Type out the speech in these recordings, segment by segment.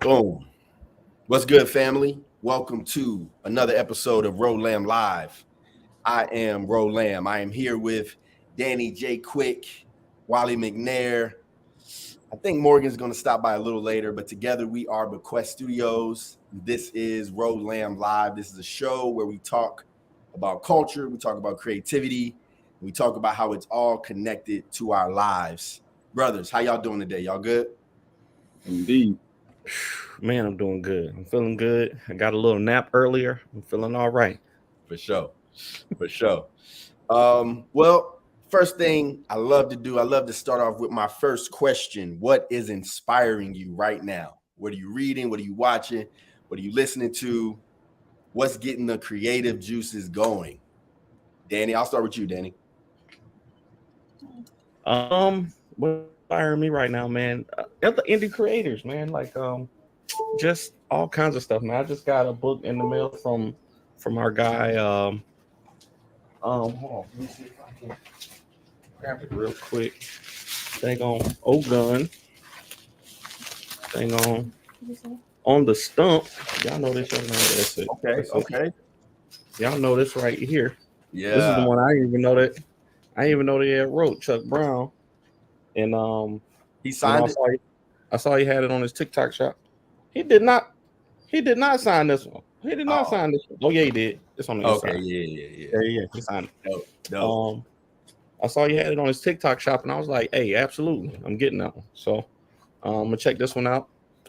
Boom. What's good, family? Welcome to another episode of Rolam Live. I am Rolam. I am here with Danny J. Quick, Wolly McNair. I think Morgan's going to stop by a little later, but together we are Bequest Studios. This is Rolam Live. This is a show where we talk about culture, we talk about creativity, we talk about how it's all connected to our lives. Brothers, how y'all doing today? Y'all good? Indeed. Man, I'm doing good. I'm feeling good. I got a little nap earlier. I'm feeling all right. For sure. For sure. Well, first thing I love to do, I love to start off with my first question. What is inspiring you right now? What are you reading? What are you watching? What are you listening to? What's getting the creative juices going? Danny, I'll start with you, Danny. What's inspiring me right now, man? Other indie creators, man. Just all kinds of stuff, man. I just got a book in the mail from our guy. Hold on. Let me see if I can grab it real quick. Thing on Ogun. Thing on the stump. Y'all know this. Y'all know that's it. Okay. Y'all know this right here. Yeah. This is the one I didn't even know that. I didn't even know they had wrote Chuck Brown, and he signed it. I saw he had it on his TikTok shop. He did not. He did not sign this one. He did not sign this one. Oh yeah, he did. It's on the inside. Yeah. He signed it. No. I saw he had it on his TikTok shop, and I was like, "Hey, absolutely, I'm getting that one." So, I'm gonna check this one out.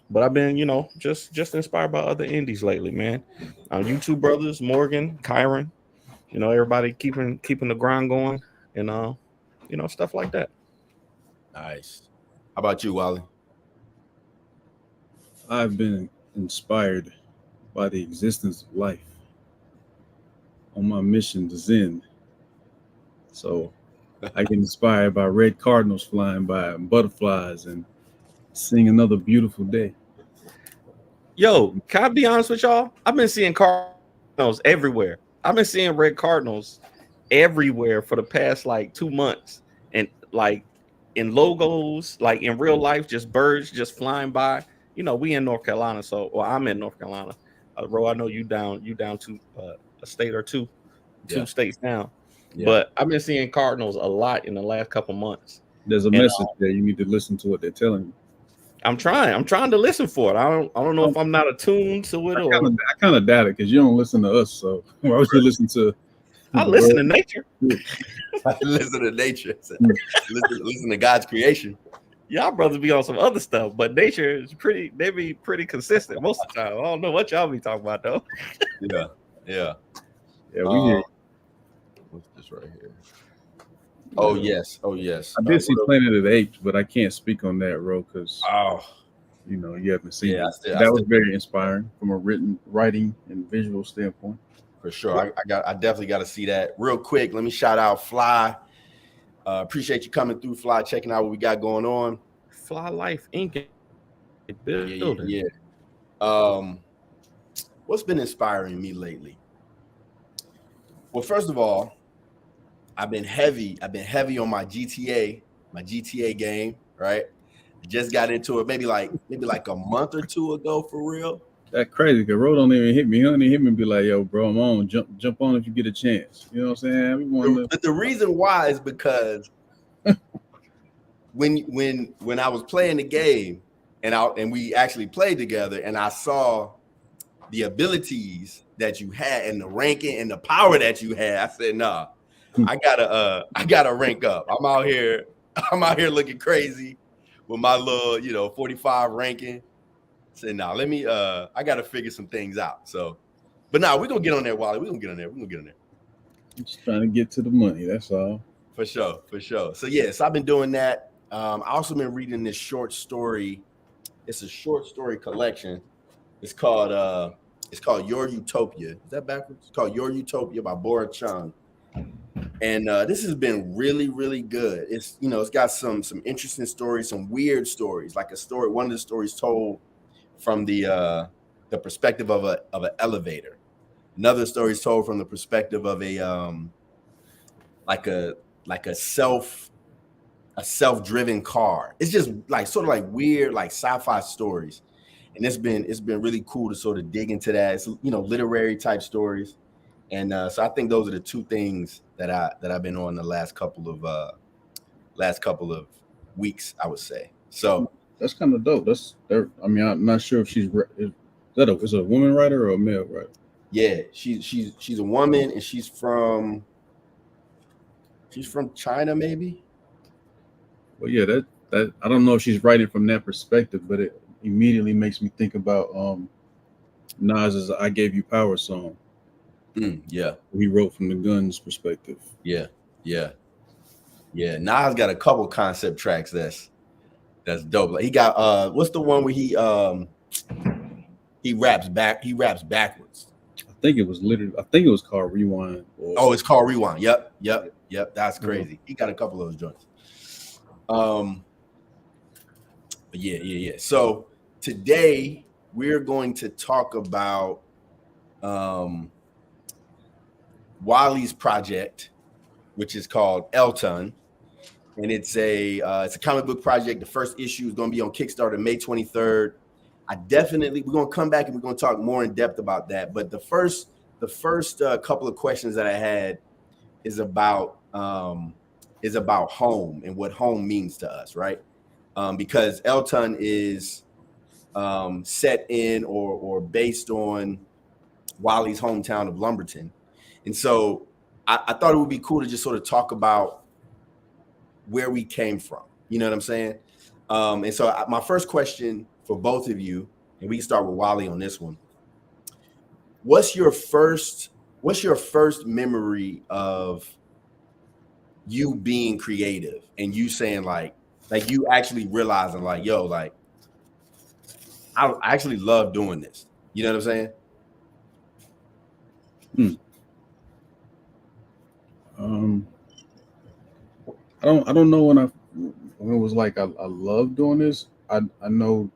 But I've been, just inspired by other indies lately, man. YouTube brothers, Morgan, Kyron, everybody keeping the grind going, and stuff like that. Nice. How about you, Wally? I've been inspired by the existence of life on my mission to Zen. So I get inspired by red cardinals flying by and butterflies and seeing another beautiful day. Yo, can I be honest with y'all? I've been seeing cardinals everywhere. I've been seeing red cardinals everywhere for the past 2 months, and in logos, in real life, just birds just flying by. We in North Carolina, I'm in North Carolina. Ro, I know you down to a state or two states down. Yeah. But I've been seeing cardinals a lot in the last couple months. There's a message there. You need to listen to what they're telling you. I'm trying to listen for it. I don't know if I'm not attuned to it or I kind of doubt it because you don't listen to us. So why would you listen to? I listen to nature. I listen to nature. listen to God's creation. Y'all brothers be on some other stuff, but nature is they be pretty consistent most of the time. I don't know what y'all be talking about though. Yeah. We hear. What's this right here? Oh yes. I did see Planet of the Apes, but I can't speak on that, Ro, because you haven't seen it. That was very inspiring from a writing and visual standpoint. For sure. I definitely got to see that. Real quick, let me shout out Fly. Appreciate you coming through, Fly, checking out what we got going on. Fly Life Inc. Yeah. What's been inspiring me lately? Well, first of all, I've been heavy on my GTA game, right? I just got into it maybe like a month or two ago for real. That's crazy because Ro don't even hit me. He don't even hit me and be like, yo, bro, I'm on. Jump on if you get a chance. You know what I'm saying? But the reason why is because when I was playing the game and we actually played together and I saw the abilities that you had and the ranking and the power that you had, I said, nah, I gotta rank up. I'm out here looking crazy with my little, 45 ranking. I said, nah, let me I gotta figure some things out. So, but nah, we're gonna get on there, Wally. We're gonna get on there. I'm just trying to get to the money, that's all. For sure. So yes, I've been doing that. I also been reading this short story. It's a short story collection. It's called Your Utopia. Is that backwards? It's called Your Utopia by Bora Chung. And this has been really, really good. It's it's got some interesting stories, some weird stories, like one of the stories told from the perspective of an elevator. Another story is told from the perspective of a self-driven car. It's just sort of weird, sci-fi stories. and it's been really cool to sort of dig into that. It's, you know, literary type stories, and so I think those are the two things that I've been on the last couple of weeks, I would say. So That's kind of dope. I mean, I'm not sure if is a woman writer or a male writer. yeah, she's a woman, and she's from China, maybe. Well, yeah, that I don't know if she's writing from that perspective, but it immediately makes me think about Nas's "I Gave You Power" song. Yeah, He wrote from the gun's perspective. yeah. Nas got a couple concept tracks that's dope. Like he got what's the one where he raps backwards. I think it was called Rewind. It's called Rewind. Yep. That's crazy. He got a couple of those joints. But yeah. So today we're going to talk about Wolly's project, which is called Elton, and it's a comic book project. The first issue is going to be on Kickstarter May 23rd. We're going to come back and we're going to talk more in depth about that. But the first couple of questions that I had is about home and what home means to us, right? Because Elton is set in or based on Wolly's hometown of Lumberton. And so I thought it would be cool to just sort of talk about where we came from. You know what I'm saying? And so my first question for both of you, and we can start with Wolly on this one. What's your first memory of you being creative and you saying like you actually realizing like, yo, like I actually love doing this. You know what I'm saying? I don't know when it was like I love doing this. I know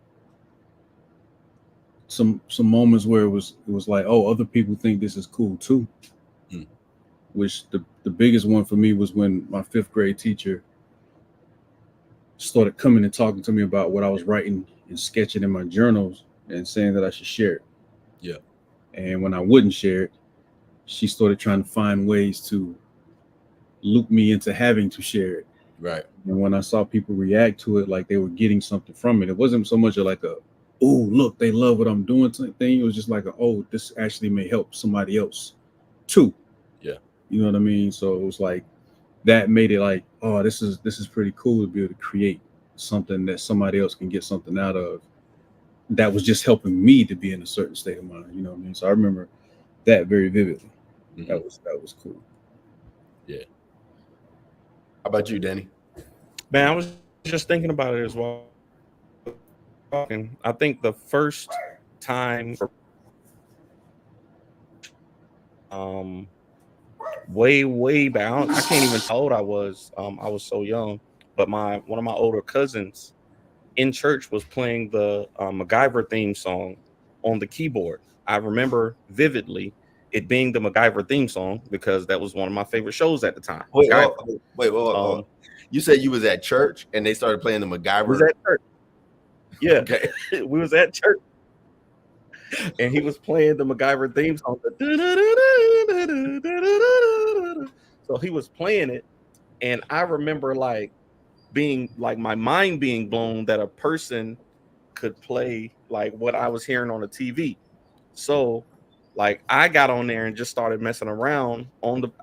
some moments where it was like, oh, other people think this is cool too. Which the biggest one for me was when my 5th grade teacher started coming and talking to me about what I was writing and sketching in my journals and saying that I should share it. Yeah. And when I wouldn't share it, she started trying to find ways to loop me into having to share it. Right. And when I saw people react to it like they were getting something from it, it wasn't so much like oh, look, they love what I'm doing thing. It was just like oh, this actually may help somebody else too. Yeah. You know what I mean? So it was like that made it like, oh, this is pretty cool to be able to create something that somebody else can get something out of. That was just helping me to be in a certain state of mind. You know what I mean? So I remember that very vividly. Mm-hmm. That was cool. Yeah. How about you, Danny? Man, I was just thinking about it as well. I think the first time way back, I can't even tell how old I was. I was so young, but one of my older cousins in church was playing the MacGyver theme song on the keyboard. I remember vividly it being the MacGyver theme song because that was one of my favorite shows at the time. Wait. You said you was at church and they started playing the MacGyver. Was at church. Yeah. Okay. We was at church and he was playing the MacGyver theme song. So he was playing it, and I remember like being like my mind being blown that a person could play like what I was hearing on the TV. So like I got on there and just started messing around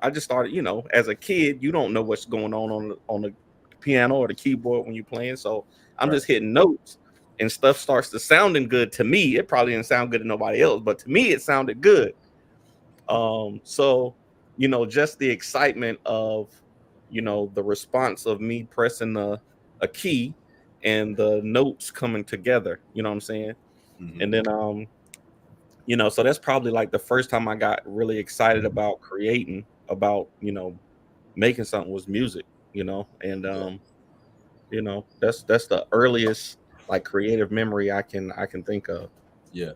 I just started, you know, as a kid, you don't know what's going on the piano or the keyboard when you're playing. So I'm just hitting notes and stuff starts to sounding good to me. It probably didn't sound good to nobody else, but to me it sounded good. So, you know, just the excitement of, you know, the response of me pressing a key and the notes coming together, you know what I'm saying? Mm-hmm. And then, you know, so that's probably like the first time I got really excited about creating, about, you know, making something was music, you know, and, you know, that's the earliest like creative memory I can think of. Yeah.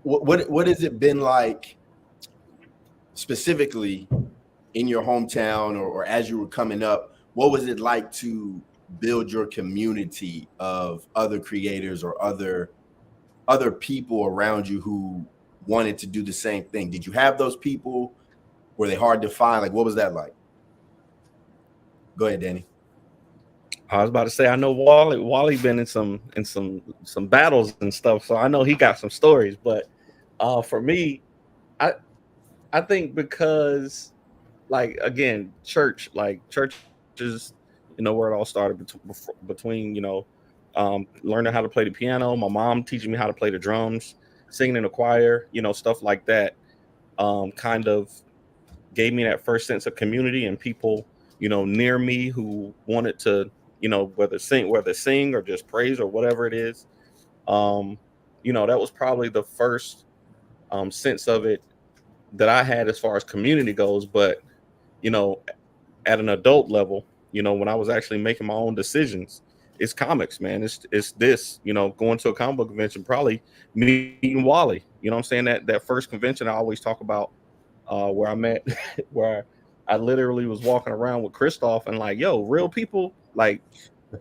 What has it been like specifically in your hometown or as you were coming up? What was it like to build your community of other creators or other people around you who wanted to do the same thing? Did you have those people? Were they hard to find? Like, what was that like? Go ahead, Danny. I was about to say, I know Wally been in some battles and stuff, so I know he got some stories. But for me, I think because, like, again, churches, where it all started between learning how to play the piano, my mom teaching me how to play the drums, singing in the choir, stuff like that, kind of gave me that first sense of community and people, near me who wanted to, whether sing or just praise or whatever it is. That was probably the first sense of it that I had as far as community goes. But, you know, at an adult level, when I was actually making my own decisions, it's comics, man. It's this, going to a comic book convention, probably meeting Wally. You know what I'm saying? That first convention I always talk about, where I met, where I literally was walking around with Christoph and like, yo, real people, like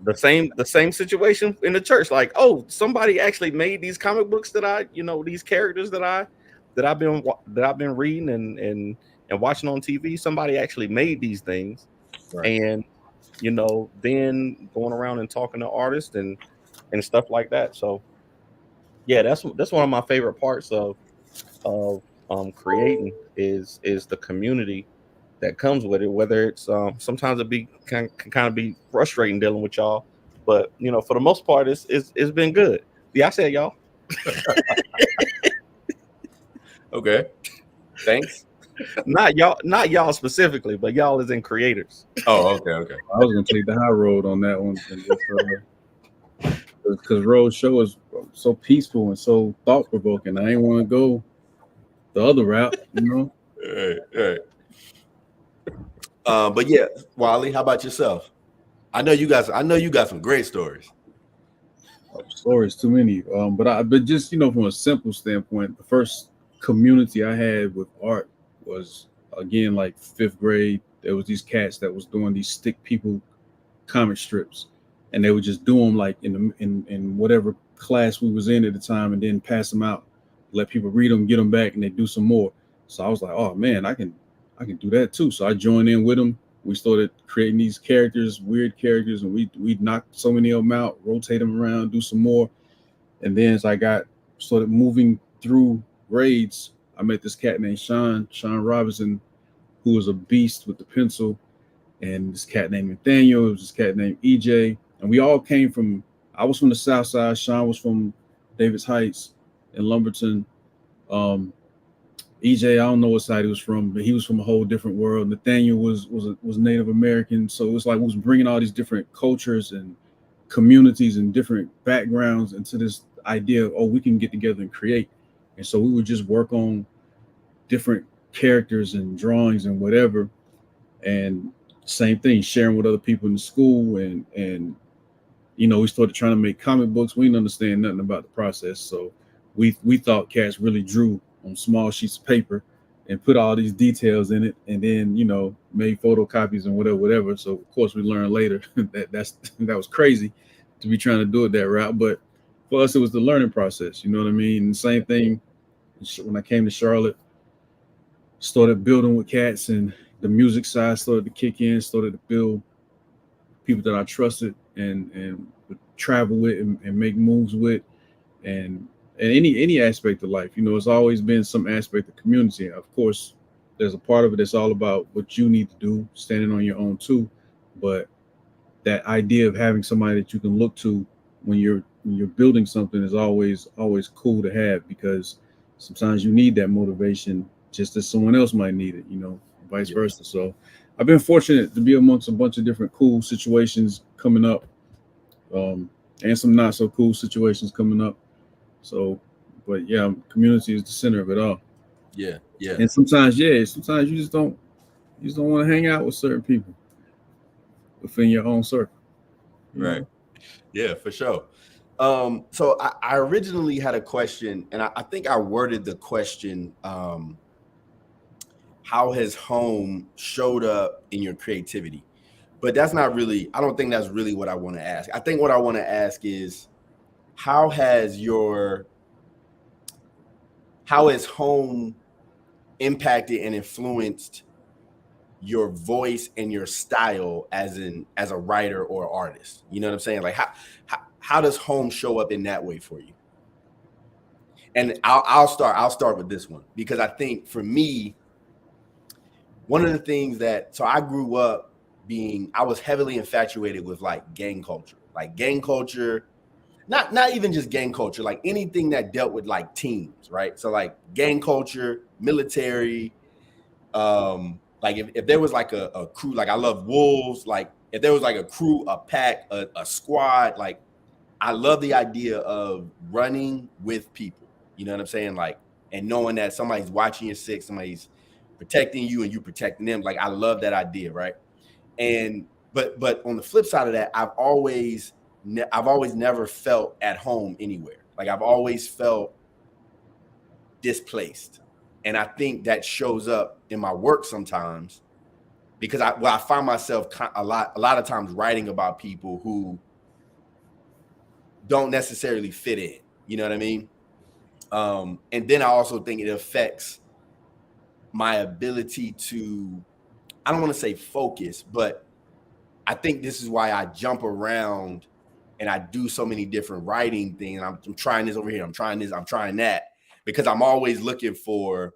the same situation in the church. Like, oh, somebody actually made these comic books that these characters that I've been reading and watching on TV. Somebody actually made these things, Right. and then going around and talking to artists and stuff like that. So yeah, that's one of my favorite parts of creating is the community that comes with it. Whether it's sometimes can kind of be frustrating dealing with y'all, but for the most part, it's been good. Yeah, I said y'all. Okay. Thanks. Not Not y'all specifically, but y'all as in creators. Oh, okay. I was gonna take the high road on that one, because Road Show is so peaceful and so thought provoking. I ain't want to go the other route, All right. But yeah, Wally, how about yourself? I know you got some great stories. Stories too many. But just from a simple standpoint, the first community I had with art was, again, like fifth grade. There was these cats that was doing these stick people comic strips, and they would just do them like in whatever class we was in at the time, and then pass them out, let people read them, get them back, and they do some more. So I was like, oh man, I can do that too. So I joined in with them. We started creating these characters, weird characters, and we knocked so many of them out, rotate them around, do some more. And then as I started moving through grades, I met this cat named Sean Robinson, who was a beast with the pencil, and this cat named Nathaniel, there was this cat named EJ, and we all came from, I was from the South Side, Sean was from Davis Heights and Lumberton. EJ, I don't know what side he was from, but he was from a whole different world. Nathaniel was Native American, so it was like we was bringing all these different cultures and communities and different backgrounds into this idea of, oh, we can get together and create. And so we would just work on different characters and drawings and whatever, and same thing, sharing with other people in the school, and we started trying to make comic books. We didn't understand nothing about the process, so we thought cats really drew on small sheets of paper and put all these details in it, and then made photocopies and whatever. So of course we learned later that was crazy to be trying to do it that route, but for us it was the learning process. You know what I mean? And same thing when I came to Charlotte, started building with cats, and the music side started to kick in, started to build people that I trusted and would travel with and make moves with, and any aspect of life. It's always been some aspect of community. Of course, there's a part of it that's all about what you need to do, standing on your own too. But that idea of having somebody that you can look to when you're building something is always cool to have, because sometimes you need that motivation just as someone else might need it, vice versa. So I've been fortunate to be amongst a bunch of different cool situations coming up, and some not so cool situations coming up. So, but yeah, community is the center of it all. Yeah. And sometimes you just don't want to hang out with certain people within your own circle. Right. Yeah, for sure. So I originally had a question, and I think I worded the question, how has home showed up in your creativity? but that's not really, I don't think that's really what I want to ask. I think what I want to ask is, how has home impacted and influenced your voice and your style as a writer or artist? You know what I'm saying? Like how does home show up in that way for you? And I'll start with this one, because I think for me, one of the things so I grew up I was heavily infatuated with like gang culture, not even just gang culture, like anything that dealt with like teams, right? So like gang culture, military, like if there was like a crew, like I love wolves, like if there was like a crew, a pack, a squad, like I love the idea of running with people, you know what I'm saying? Like, and knowing that somebody's watching your six, somebody's protecting you and you protecting them. Like, I love that idea, right? And but on the flip side of that, I've always never felt at home anywhere. Like, I've always felt displaced. And I think that shows up in my work sometimes, because I find myself a lot of times writing about people who don't necessarily fit in. You know what I mean? And then I also think it affects my ability to, I don't want to say focus, but I think this is why I jump around and I do so many different writing things. I'm trying this over here, I'm trying this, I'm trying that, because I'm always looking for,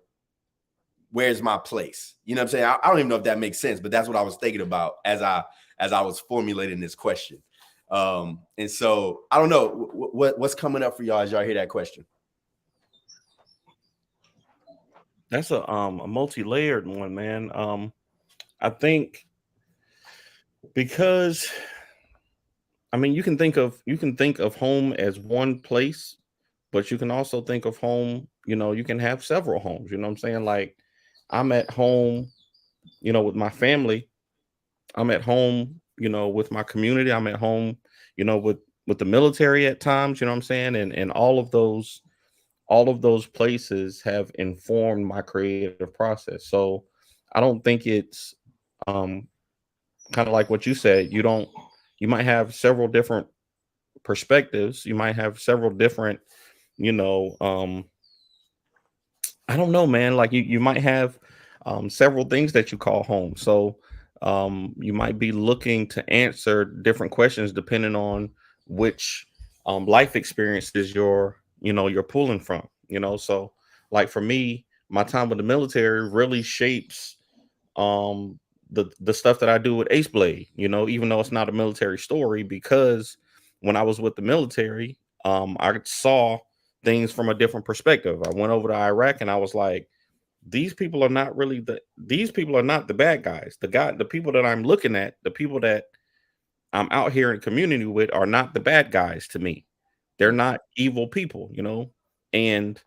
where's my place? You know what I'm saying? I don't even know if that makes sense, but that's what I was thinking about as I was formulating this question. And so I don't know what's coming up for y'all as y'all hear that question. That's a multi-layered one, man. I think because, I mean, you can think of home as one place, but you can also think of home, you can have several homes, you know what I'm saying? Like, I'm at home, with my family. I'm at home, with my community. I'm at home, with the military at times, you know what I'm saying? And all of those places have informed my creative process. So I don't think it's kind of like what you said. You might have several different perspectives. You might have several different, I don't know, man. Like you might have several things that you call home. So you might be looking to answer different questions depending on which life experiences you're pulling from. So like for me, my time with the military really shapes the stuff that I do with Ace Blade. Even though it's not a military story, because when I was with the military, I saw things from a different perspective. I went over to Iraq and I was like, these people are not the bad guys. The people that I'm looking at, the people that I'm out here in community with, are not the bad guys to me. They're not evil people, and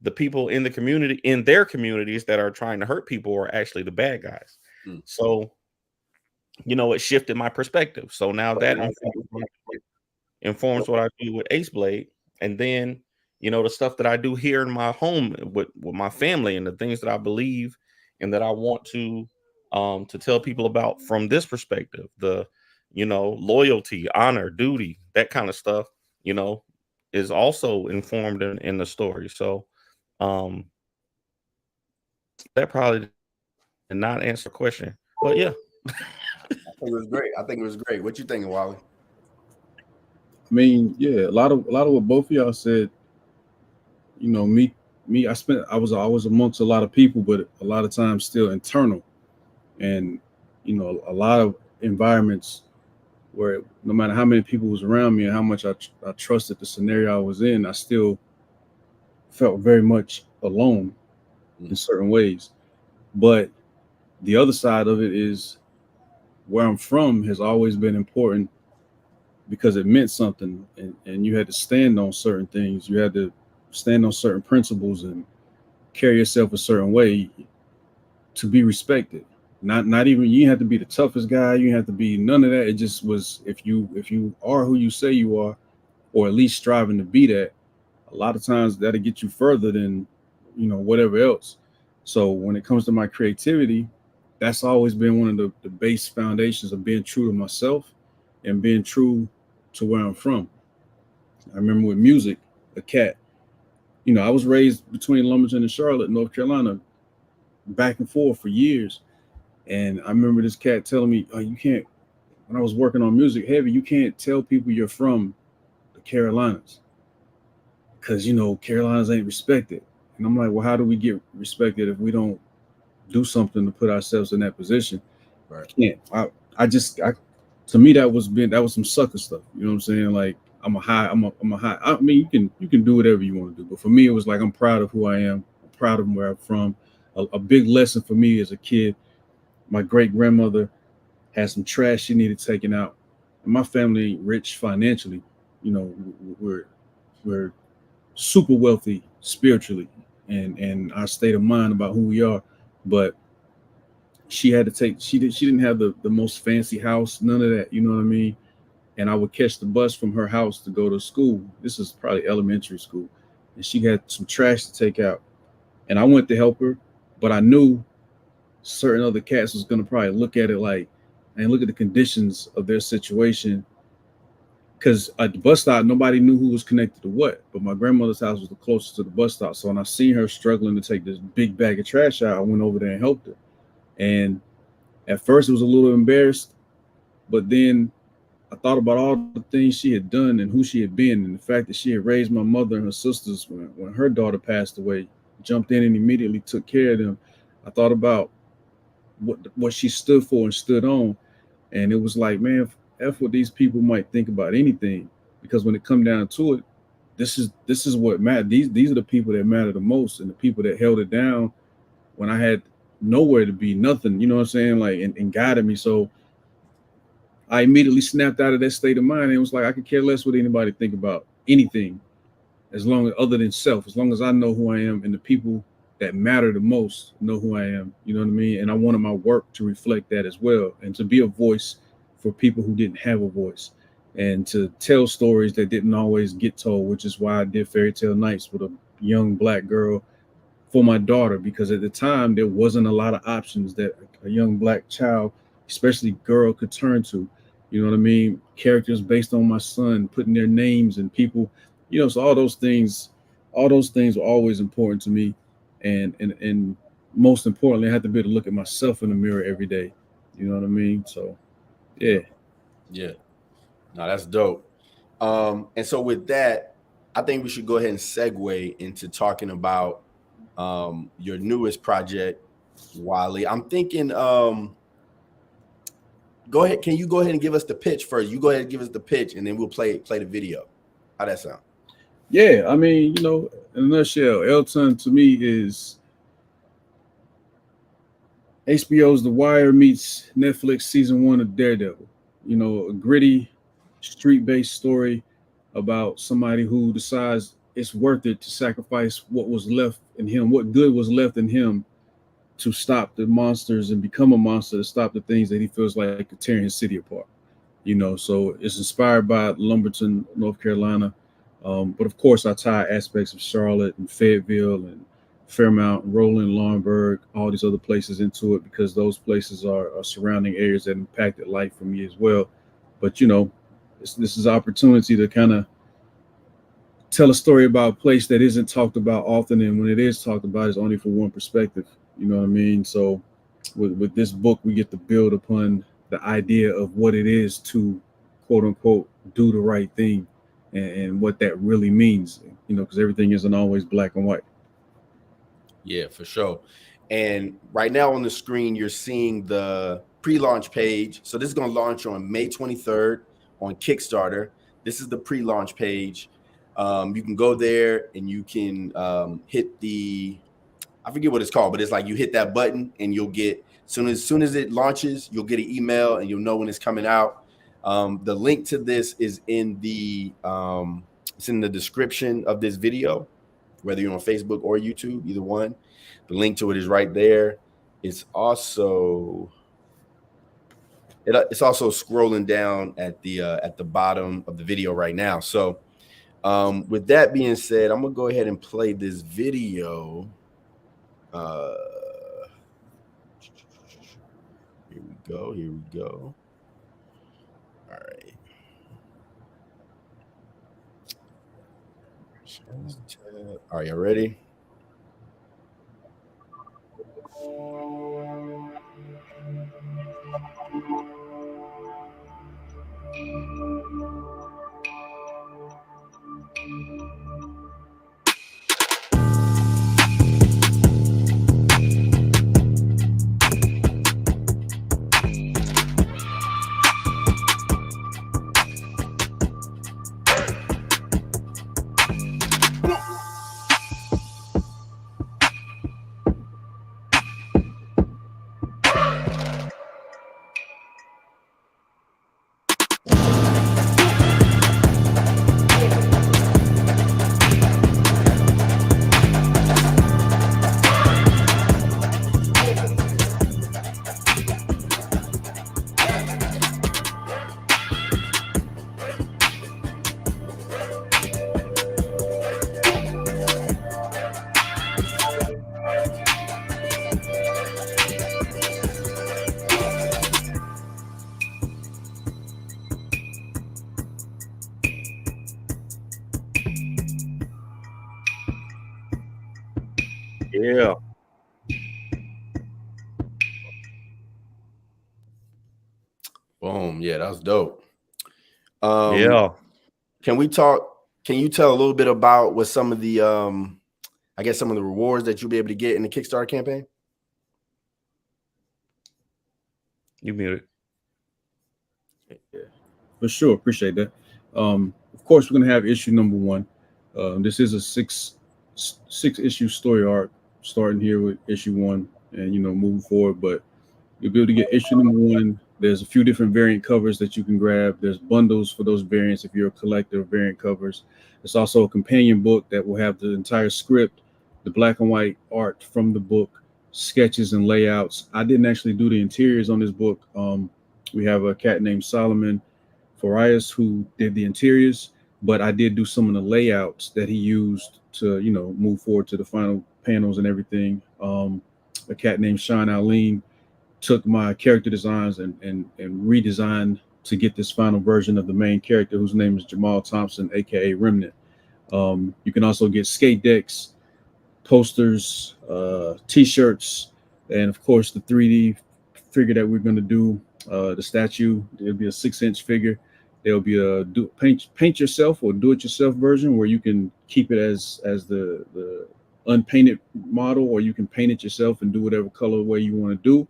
the people in the community, in their communities, that are trying to hurt people are actually the bad guys. So, it shifted my perspective. So now that informs what I do with Ace Blade. And then, the stuff that I do here in my home with my family, and the things that I believe and that I want to tell people about from this perspective, the, loyalty, honor, duty, that kind of stuff, is also informed in the story. So that probably did not answer the question, but yeah. I think it was great. What you thinking, Wally? I mean, yeah, a lot of what both of y'all said. Me, I was always amongst a lot of people, but a lot of times still internal, and a lot of environments where no matter how many people was around me and how much I trusted the scenario I was in, I still felt very much alone in certain ways. But the other side of it is, where I'm from has always been important, because it meant something, and you had to stand on certain things. You had to stand on certain principles and carry yourself a certain way to be respected. Not even, you have to be the toughest guy, you have to be none of that. It just was, if you are who you say you are, or at least striving to be that, a lot of times that'll get you further than whatever else. So when it comes to my creativity, that's always been one of the base foundations of being true to myself and being true to where I'm from. I remember with music, a cat. I was raised between Lumberton and Charlotte, North Carolina, back and forth for years. And I remember this cat telling me, "Oh, you can't." When I was working on music heavy, you can't tell people you're from the Carolinas because Carolinas ain't respected. And I'm like, well, how do we get respected if we don't do something to put ourselves in that position? Right. I can't. I to me that was some sucker stuff. You know what I'm saying? Like I'm a high. I mean, you can do whatever you want to do, but for me, it was like I'm proud of who I am. I'm proud of where I'm from. A big lesson for me as a kid. My great grandmother had some trash she needed taken out, and my family ain't rich financially. We're super wealthy spiritually, and our state of mind about who we are, but she had to take she didn't have the most fancy house, none of that, you know what I mean? And I would catch the bus from her house to go to school. This is probably elementary school, and she had some trash to take out, and I went to help her, but I knew certain other cats was gonna probably look at it like, and look at the conditions of their situation, because at the bus stop nobody knew who was connected to what, but my grandmother's house was the closest to the bus stop. So when I seen her struggling to take this big bag of trash out, I went over there and helped her. And at first it was a little embarrassed, but then I thought about all the things she had done and who she had been, and the fact that she had raised my mother and her sisters when her daughter passed away, jumped in and immediately took care of them. I thought about what she stood for and stood on, and it was like, man, F what these people might think about anything, because when it come down to it, this is what matters. These are the people that matter the most, and the people that held it down when I had nowhere to be, nothing, you know what I'm saying, like, and guided me. So I immediately snapped out of that state of mind, and it was like I could care less what anybody think about anything, as long as other than self, as long as I know who I am and the people that matter the most know who I am, you know what I mean? And I wanted my work to reflect that as well, and to be a voice for people who didn't have a voice, and to tell stories that didn't always get told, which is why I did Fairy Tale Nights with a young Black girl for my daughter, because at the time there wasn't a lot of options that a young Black child, especially girl, could turn to. You know what I mean? Characters based on my son, putting their names and people, so all those things were always important to me. And most importantly, I had to be able to look at myself in the mirror every day. You know what I mean? So yeah. Yeah. No, that's dope. And so with that, I think we should go ahead and segue into talking about your newest project, Wolly. I'm thinking, go ahead. Can you go ahead and give us the pitch first? You go ahead and give us the pitch, and then we'll play the video. How that sound? Yeah, I mean, in a nutshell, Elton to me is HBO's The Wire meets Netflix season 1 of Daredevil. A gritty, street-based story about somebody who decides it's worth it to sacrifice what was left in him, what good was left in him, to stop the monsters and become a monster, to stop the things that he feels like are tearing his city apart. So it's inspired by Lumberton, North Carolina. But of course, I tie aspects of Charlotte and Fayetteville and Fairmount, Roland, Laurinburg, all these other places into it, because those places are surrounding areas that impacted life for me as well. But this is an opportunity to kind of tell a story about a place that isn't talked about often, and when it is talked about, it's only from one perspective. You know what I mean? So with this book, we get to build upon the idea of what it is to, quote unquote, do the right thing, and what that really means, because everything isn't always black and white. Yeah, for sure. And right now on the screen, you're seeing the pre-launch page. So this is going to launch on May 23rd on Kickstarter. This is the pre-launch page. You can go there and you can hit I forget what it's called, but it's like you hit that button and you'll get, soon as it launches, you'll get an email and you'll know when it's coming out. The link to this is in it's in the description of this video, whether you're on Facebook or YouTube, either one. The link to it is right there. It's also scrolling down at the bottom of the video right now. So with that being said, I'm gonna go ahead and play this video. go. Here we go. All right. All right, you ready? Yeah. Boom. Yeah, that was dope. Yeah. Can we talk? Can you tell a little bit about what some of the I guess some of the rewards that you'll be able to get in the Kickstarter campaign? You muted. Yeah, for sure. Appreciate that. Of course, we're gonna have issue number one. This is a six issue story arc, starting here with issue one, and moving forward. But you'll be able to get issue number one. There's a few different variant covers that you can grab. There's bundles for those variants if you're a collector of variant covers. There's also a companion book that will have the entire script, the black and white art from the book, sketches and layouts. I didn't actually do the interiors on this book. We have a cat named Solomon Farias who did the interiors, but I did do some of the layouts that he used to, move forward to the final panels and everything. A cat named Sean Aline took my character designs and redesigned to get this final version of the main character, whose name is Jamal Thompson, aka Remnant. You can also get skate decks, posters, t-shirts, and of course the 3D figure that we're going to do. The statue, there'll be a 6-inch figure. There'll be a paint yourself or do it yourself version where you can keep it as the unpainted model, or you can paint it yourself and do whatever colorway you want to do.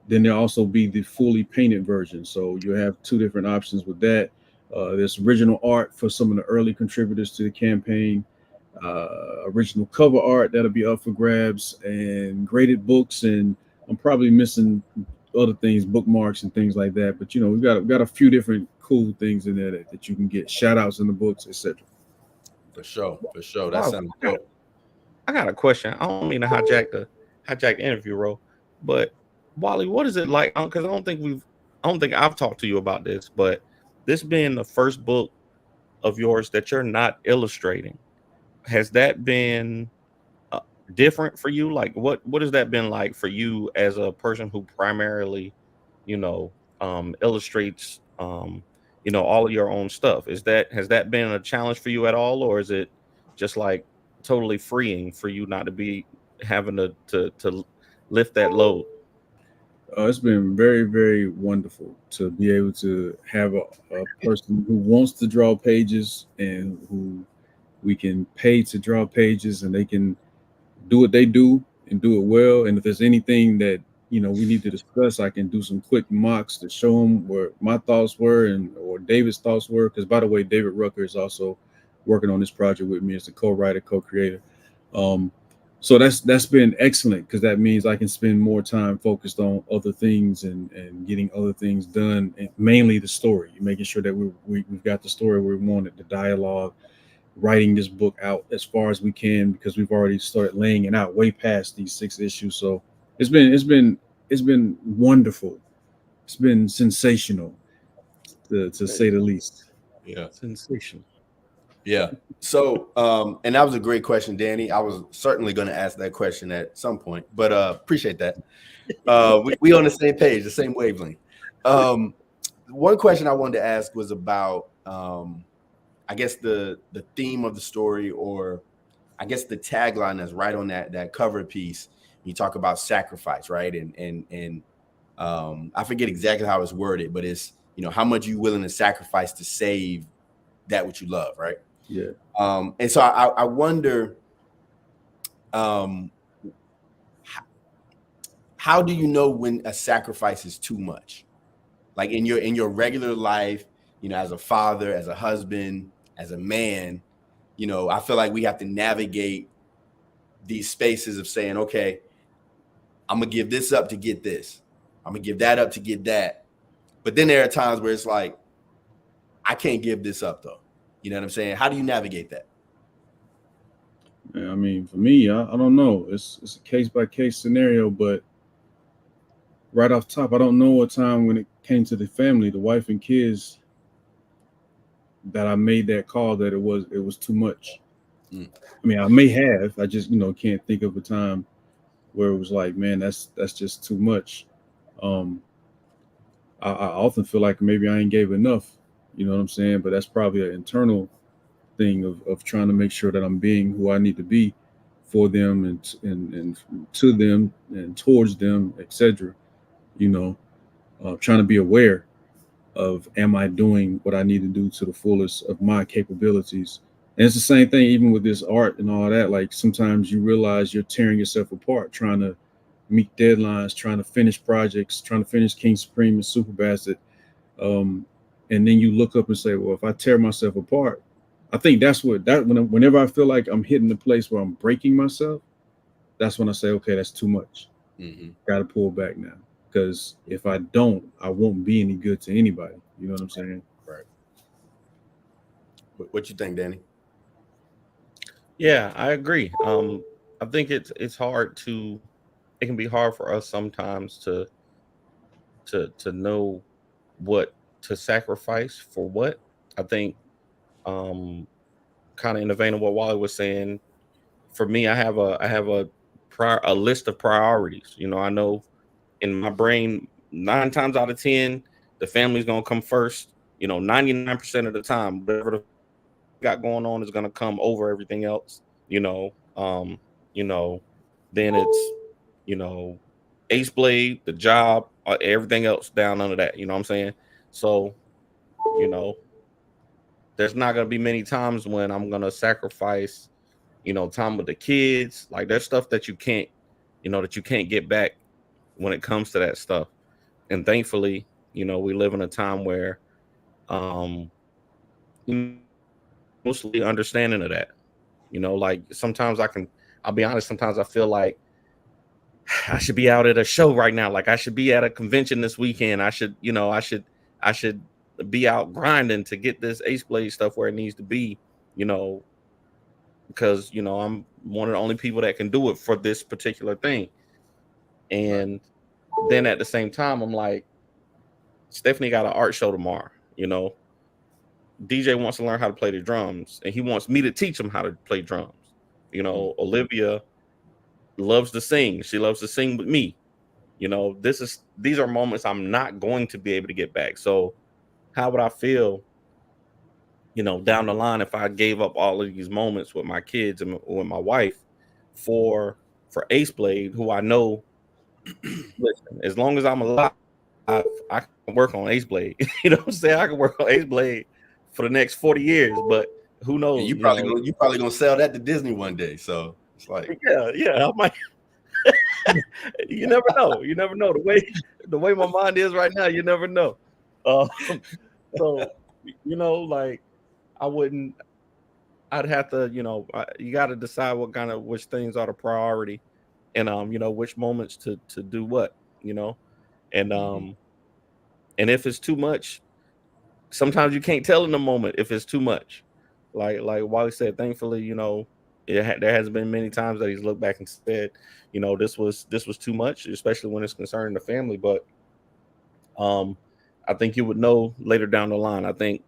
Then there'll also be the fully painted version. So you have two different options with that. There's original art for some of the early contributors to the campaign, original cover art that'll be up for grabs, and graded books. And I'm probably missing other things, bookmarks and things like that. But we've got a few different cool things in there that you can get, shout outs in the books, etc. For sure. That Wow, sounds dope. I got a question. I don't mean to hijack the interview, bro, but Wally, what is it like? Because I don't think I've talked to you about this, but this being the first book of yours that you're not illustrating, has that been different for you? Like, what has that been like for you as a person who primarily, illustrates, all of your own stuff? Has that been a challenge for you at all, or is it just like totally freeing for you not to be having to lift that load? It's been very, very wonderful to be able to have a person who wants to draw pages and who we can pay to draw pages, and they can do what they do and do it well. And if there's anything that we need to discuss, I can do some quick mocks to show them where my thoughts were or David's thoughts were. Because by the way, David Rucker is also working on this project with me as the co-writer, co-creator. So that's been excellent, because that means I can spend more time focused on other things and getting other things done, and mainly the story, making sure that we've got the story where we want it, the dialogue, writing this book out as far as we can, because we've already started laying it out way past these 6 issues. So it's been wonderful. It's been sensational, to say the least. Yeah. Sensation. Yeah. So, and that was a great question, Danny. I was certainly going to ask that question at some point, but appreciate that. We on the same page, the same wavelength. One question I wanted to ask was about, I guess the theme of the story, or I guess the tagline that's right on that cover piece. You talk about sacrifice, right? And I forget exactly how it's worded, but it's, how much you willing to sacrifice to save that which you love, right? Yeah. And so I wonder, how do you know when a sacrifice is too much? Like in your regular life, as a father, as a husband, as a man, I feel like we have to navigate these spaces of saying, okay, I'm gonna give this up to get this. I'm gonna give that up to get that. But then there are times where it's like, I can't give this up though. You know what I'm saying? How do you navigate that? I mean, for me, I don't know. It's a case by case scenario, but right off top, I don't know a time when it came to the family, the wife and kids, that I made that call that it was too much. I mean, I may have. I just can't think of a time where it was like, man, that's just too much. I often feel like maybe I ain't gave enough. You know what I'm saying? But that's probably an internal thing of trying to make sure that I'm being who I need to be for them and to them and towards them, etc. Trying to be aware of, am I doing what I need to do to the fullest of my capabilities? And it's the same thing even with this art and all that. Like sometimes you realize you're tearing yourself apart, trying to meet deadlines, trying to finish projects, trying to finish King Supreme and Super Basset. And then you look up and say, well, if I tear myself apart, I think whenever I feel like I'm hitting the place where I'm breaking myself, that's when I say, okay, that's too much. Got to pull back now. Because if I don't, I won't be any good to anybody. You know what I'm saying? Right. What you think, Danny? Yeah, I agree. I think it's hard to. It can be hard for us sometimes to know what to sacrifice for what. I think, kind of in the vein of what Wally was saying. For me, I have a list of priorities. I know in my brain, 9 times out of 10, the family's gonna come first. 99% of the time, whatever the got going on is gonna come over everything else. Then it's Ace Blade, the job, everything else down under that. You know what I'm saying? So, you know, there's not gonna be many times when I'm gonna sacrifice, time with the kids. Like there's stuff that you can't, get back when it comes to that stuff. And thankfully, we live in a time where mostly understanding of that. Like sometimes I'll be honest, sometimes I feel like I should be out at a show right now. Like I should be at a convention this weekend. I should be out grinding to get this Ace Blade stuff where it needs to be, because I'm one of the only people that can do it for this particular thing. And then at the same time, I'm like, Stephanie got an art show tomorrow. DJ wants to learn how to play the drums, and he wants me to teach him how to play drums. Olivia loves to sing. She loves to sing with me. These are moments I'm not going to be able to get back. So how would I feel, down the line if I gave up all of these moments with my kids and with my wife for Ace Blade, who I know, listen, as long as I'm alive, I can work on Ace Blade. You know what I'm saying? I can work on Ace Blade for the next 40 years, but who knows? You probably gonna sell that to Disney one day. So it's like, yeah, I might. You never know. You never know the way my mind is right now. You never know. So like I'd have to, you got to decide which things are the priority, and which moments to do what, and and if it's too much, sometimes you can't tell in the moment if it's too much. Like Wally said, thankfully, there has been many times that he's looked back and said, this was too much, especially when it's concerning the family. But I think you would know later down the line. I think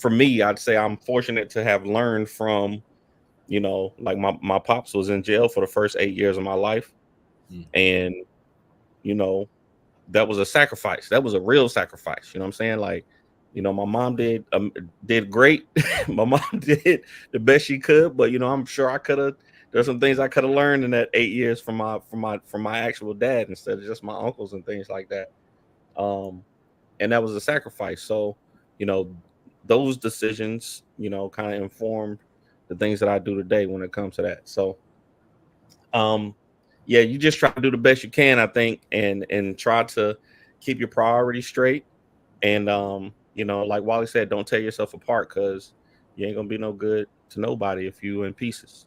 for me, I'd say I'm fortunate to have learned from, like my pops was in jail for the first 8 years of my life. And, you know, that was a sacrifice. That was a real sacrifice. You know what I'm saying? Like, my mom did great. My mom did the best she could, but I'm sure there's some things I could have learned in that 8 years from my actual dad instead of just my uncles and things like that. And that was a sacrifice. So, those decisions, kind of informed the things that I do today when it comes to that. So, yeah, you just try to do the best you can, I think, and try to keep your priorities straight. And like Wally said, don't tear yourself apart, because you ain't gonna be no good to nobody if you in pieces.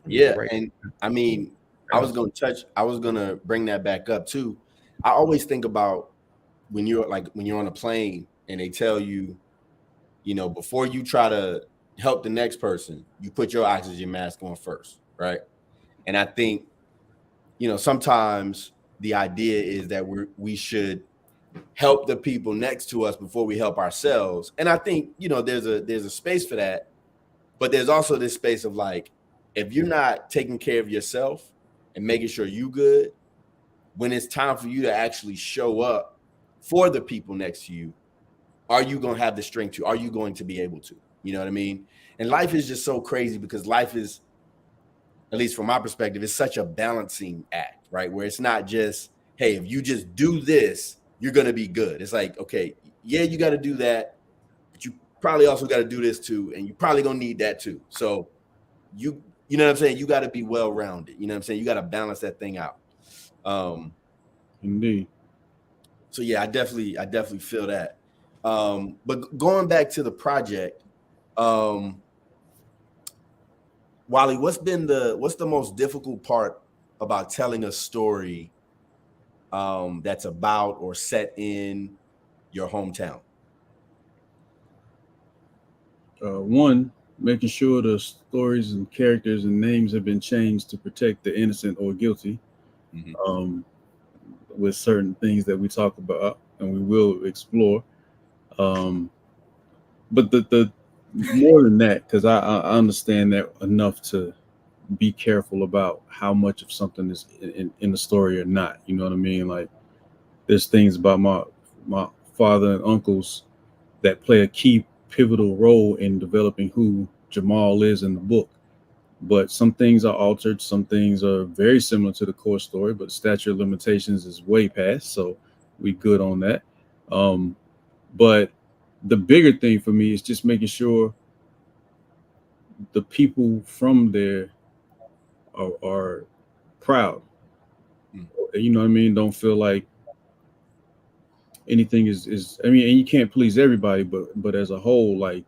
Yeah, and I mean, I was gonna bring that back up too. I always think about when you're on a plane and they tell you, before you try to help the next person, you put your oxygen mask on first, right? And I think, sometimes the idea is that we should help the people next to us before we help ourselves. And I think, there's a space for that, but there's also this space of like, if you're not taking care of yourself and making sure you good, when it's time for you to actually show up for the people next to you, are you going to have the strength to? Are you going to be able to? You know what I mean? And life is just so crazy, because life is, at least from my perspective, it's such a balancing act, right? Where it's not just, hey, if you just do this, you're going to be good. It's like, okay, yeah, you got to do that, but you probably also got to do this too, and you probably going to need that too. So you know what I'm saying? You got to be well-rounded. You know what I'm saying? You got to balance that thing out. Indeed. So yeah, I definitely feel that. But going back to the project, Wally, what's the most difficult part about telling a story that's about or set in your hometown? One, making sure the stories and characters and names have been changed to protect the innocent or guilty. With certain things that we talk about and we will explore. But the more than that, because I understand that enough to be careful about how much of something is in the story or not. You know what I mean? Like, there's things about my father and uncles that play a key pivotal role in developing who Jamal is in the book. But some things are altered. Some things are very similar to the core story, but statute of limitations is way past. So we good on that. But the bigger thing for me is just making sure the people from there are proud. You know what I mean? Don't feel like anything is I mean, and you can't please everybody, but as a whole, like,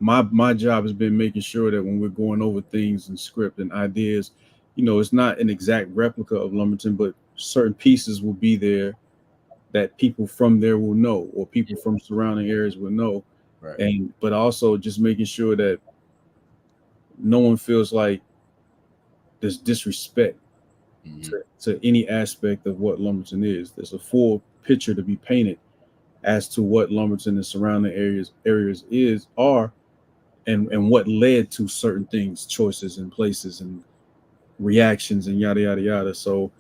my job has been making sure that when we're going over things and script and ideas, it's not an exact replica of Lumberton, but certain pieces will be there that people from there will know, or people from surrounding areas will know. Right. But also just making sure that no one feels like there's disrespect to any aspect of what Lumberton is. There's a full picture to be painted as to what Lumberton and surrounding areas are, and what led to certain things, choices and places and reactions and yada yada yada. So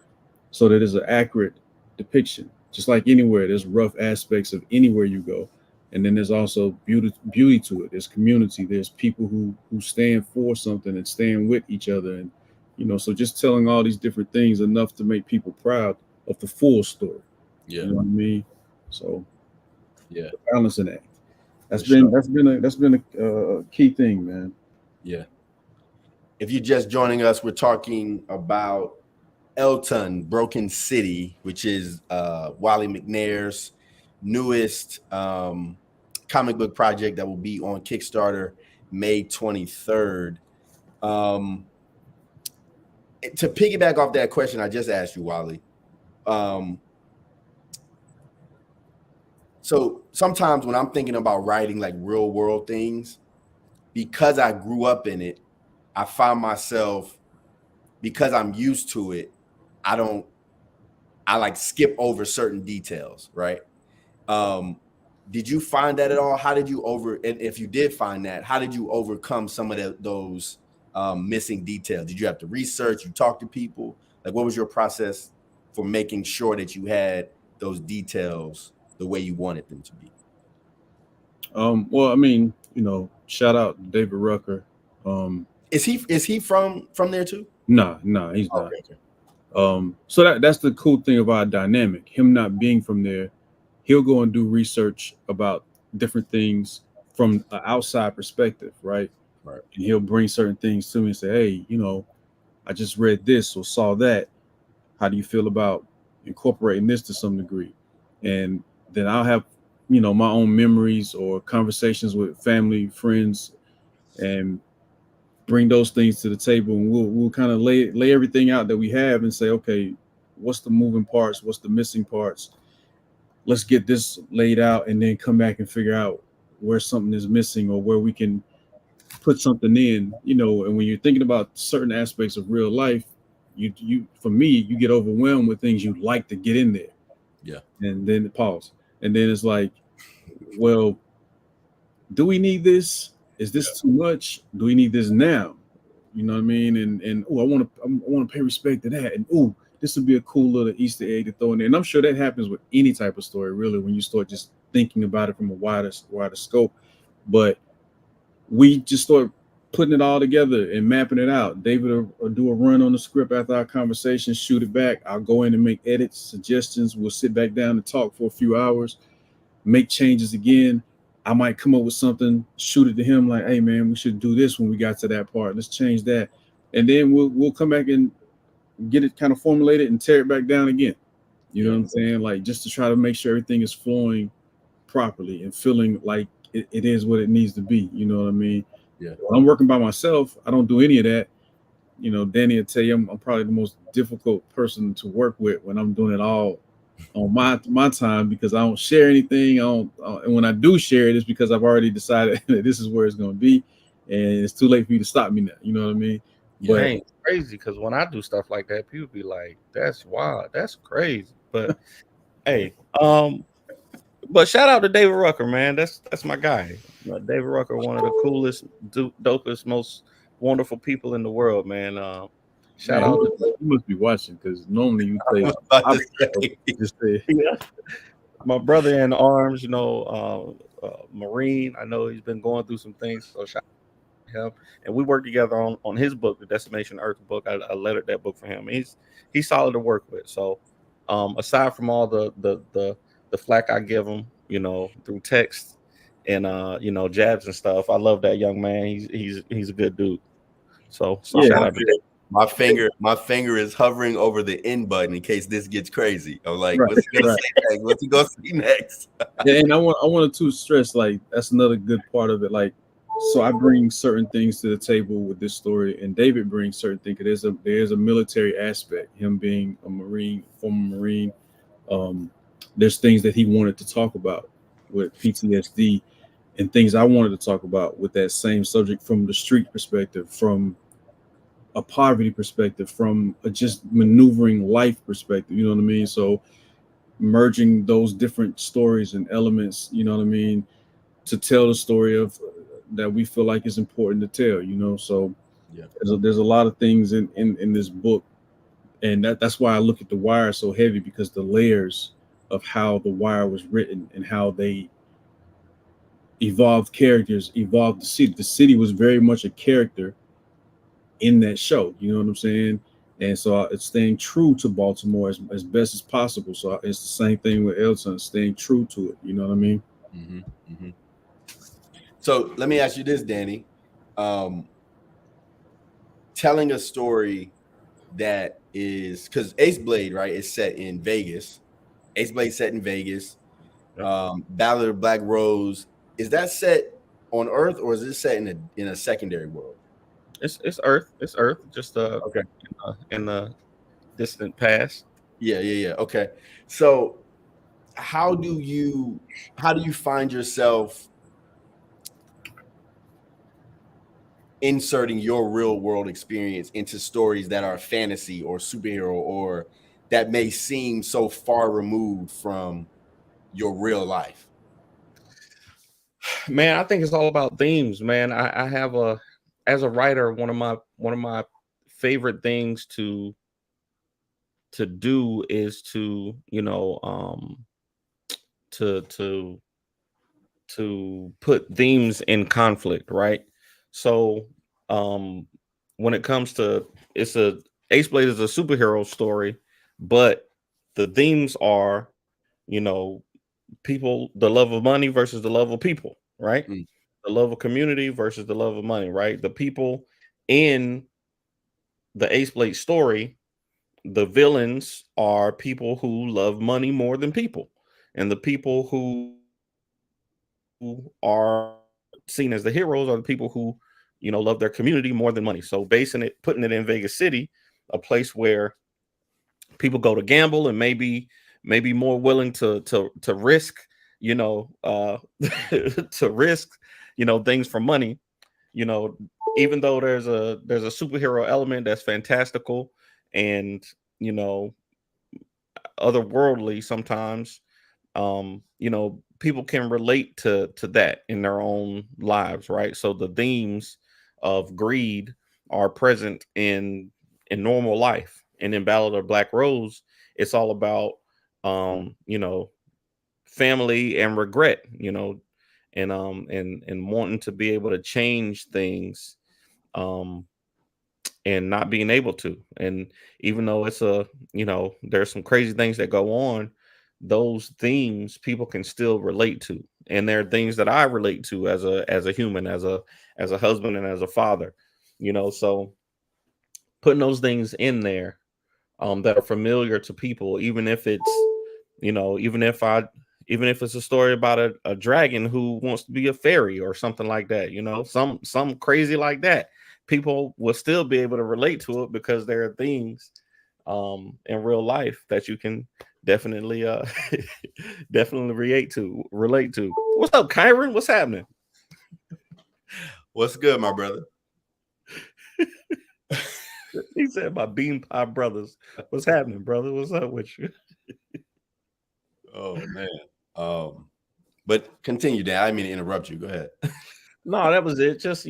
that is an accurate depiction. Just like anywhere, there's rough aspects of anywhere you go, and then there's also beauty to it. There's community. There's people who stand for something and stand with each other, and so just telling all these different things enough to make people proud of the full story. Yeah, you know what I mean. So yeah, balancing act. That's been a key thing, man. Yeah. If you're just joining us, we're talking about Elton, Broken City, which is Wolly McNair's newest comic book project that will be on Kickstarter May 23rd. To piggyback off that question I just asked you, Wally, so sometimes when I'm thinking about writing like real world things, because I grew up in it, I find myself, because I'm used to it, I like skip over certain details, right? did you find that at all? How did you and if you did find that, how did you overcome some of those missing details? Did you have to research? You talk to people? Like, what was your process for making sure that you had those details the way you wanted them to be? Well, I mean, shout out to David Rucker. Is he from there too? Nah, he's not. Okay. So that's the cool thing about our dynamic. Him not being from there, he'll go and do research about different things from an outside perspective, right? Right. And he'll bring certain things to me and say, hey, I just read this or saw that. How do you feel about incorporating this to some degree? And then I'll have, my own memories or conversations with family, friends, and bring those things to the table, and we'll kind of lay everything out that we have and say, okay, what's the moving parts? What's the missing parts? Let's get this laid out and then come back and figure out where something is missing or where we can put something in, and when you're thinking about certain aspects of real life, for me, you get overwhelmed with things you'd like to get in there. Yeah. And then pause. And then it's like, well, do we need this? Is this too much? Do we need this now? You know what I mean? And I want to pay respect to that. And this would be a cool little Easter egg to throw in there. And I'm sure that happens with any type of story, really, when you start just thinking about it from a wider scope. But we just start putting it all together and mapping it out. David will do a run on the script after our conversation, shoot it back. I'll go in and make edits, suggestions. We'll sit back down and talk for a few hours, make changes again. I might come up with something, shoot it to him like, hey man, we should do this when we got to that part. Let's change that. And then we'll come back and get it kind of formulated and tear it back down again. You know what I'm saying? Like, just to try to make sure everything is flowing properly and feeling like it is what it needs to be. You know what I mean? Yeah. When I'm working by myself, I don't do any of that. Danny will tell you I'm probably the most difficult person to work with when I'm doing it all on my time, because I don't share anything. And when I do share it, it's because I've already decided that this is where it's going to be, and it's too late for you to stop me now. You know what I mean? Yeah, but it's crazy because when I do stuff like that, people be like, "That's wild, that's crazy." But hey, but shout out to David Rucker, man. That's my guy. David Rucker, one of the coolest, dopest, most wonderful people in the world, man. Shout out to you must be watching, because normally you say just say, yeah. My brother in arms, Marine. I know he's been going through some things, so shout out to him. And we worked together on his book, the Decimation Earth book. I lettered that book for him. He's solid to work with. So aside from all the flack I give him, through text and jabs and stuff, I love that young man. He's a good dude. So yeah. Shout out to him. My finger is hovering over the end button in case this gets crazy. I'm like, what's he gonna say next? What's he gonna see next? Yeah, and I wanted to stress, like, that's another good part of it. Like, so I bring certain things to the table with this story, and David brings certain things. There's a military aspect. Him being a Marine, former Marine, there's things that he wanted to talk about with PTSD, and things I wanted to talk about with that same subject from the street perspective, from a poverty perspective, from a just maneuvering life perspective. You know what I mean? So merging those different stories and elements, you know what I mean, to tell the story of that we feel like is important to tell. So yeah, there's a lot of things in this book, and that's why I look at The Wire so heavy, because the layers of how The Wire was written and how they evolved characters, evolved the city. The city was very much a character in that show, you know what I'm saying? And so it's staying true to Baltimore as best as possible. So it's the same thing with Elton, staying true to it. You know what I mean? Mm-hmm, mm-hmm. So let me ask you this, Danny. Telling a story that is, because Ace Blade, right, is set in Vegas. Ace Blade set in Vegas. Ballad of Black Rose, is that set on Earth, or is it set in a secondary world? It's Earth. It's Earth. Just okay. In the distant past. Yeah. Okay. So how do you find yourself inserting your real world experience into stories that are fantasy or superhero, or that may seem so far removed from your real life? Man, I think it's all about themes, man. I have a as a writer, one of my favorite things to do is to, to put themes in conflict, right? So um when it comes to it's a Ace Blade is a superhero story, but the themes are, you know, people, the love of money versus the love of people, right? Mm. The love of community versus the love of money, right? The people in the Ace Blade story, the villains are people who love money more than people, and the people who are seen as the heroes are the people who, love their community more than money. So basing it, putting it in Vegas City, a place where people go to gamble and maybe more willing to risk, to risk, things for money, you know, even though there's a superhero element that's fantastical and, you know, otherworldly sometimes, people can relate to that in their own lives, right? So the themes of greed are present in normal life, and in Ballad of Black Rose, it's all about family and regret, and wanting to be able to change things, um and not being able to. And even though there's some crazy things that go on, those themes people can still relate to. And there are things that I relate to as a human, as a husband and as a father, so putting those things in there that are familiar to people, even if it's, even if it's a story about a dragon who wants to be a fairy or something like that, some crazy like that, people will still be able to relate to it because there are things in real life that you can definitely definitely relate to. What's up, Kyron? What's happening? What's good, my brother? He said my bean pie brothers. What's happening, brother? What's up with you? Oh man. But continue, Dan. I didn't mean to interrupt you. Go ahead. No, that was it. Just,